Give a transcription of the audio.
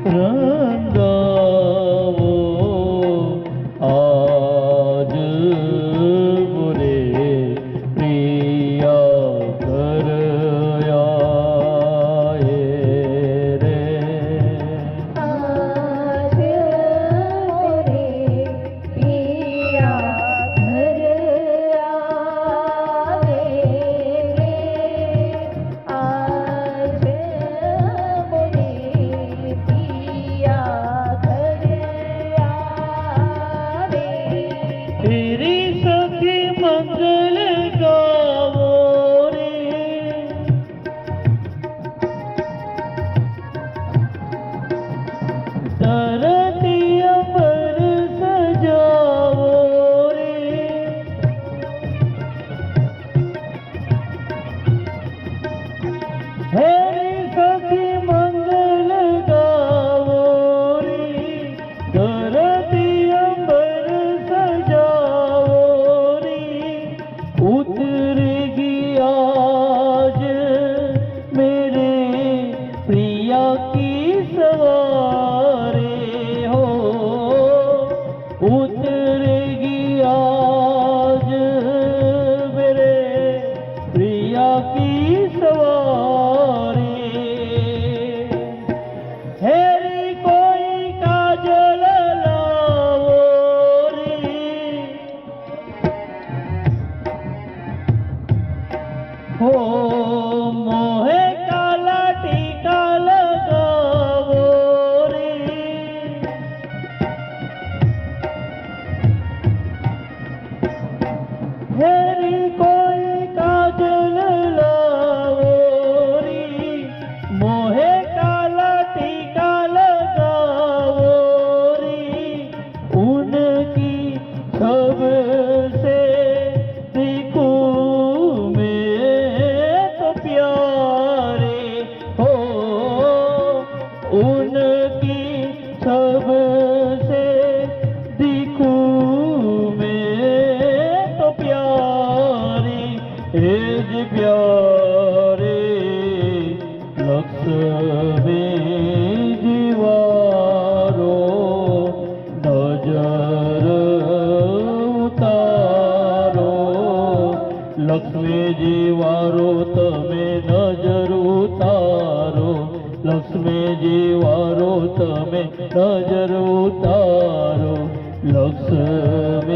રંગાવો આજ બોરે પ્રિયા ઘર આયે રે આજ મોરે પિયા ઘર આવે રે આજ મોરે પિયા ઘર આવે तेरी सखी मंगल गावो रे धरती अमर सजावो रे तेरी सखी मंगल गावो रे धरती अमर सजावो रे उतरेगी आज मेरे प्रिया की सवारी हो उतरेगी आज मेरे प्रिया की सवारी हेरी कोई काजल लावो रे हो मोहे काला टीका लगावो रे हेरी कोई काजल लावो रे मोहे काला टीका लगावो रे उनकी छब से दिखूं मैं तो प्यारे हो उनकी छब से दिखूं मैं तो प्यारे एज प्यारे लक्ष्मी जीवारो नजर उतारो लक्ष्मी जीवारो तमे नजर उतारो लक्ष्मी जीवारो तमे नजर उतारो लक्ष्मी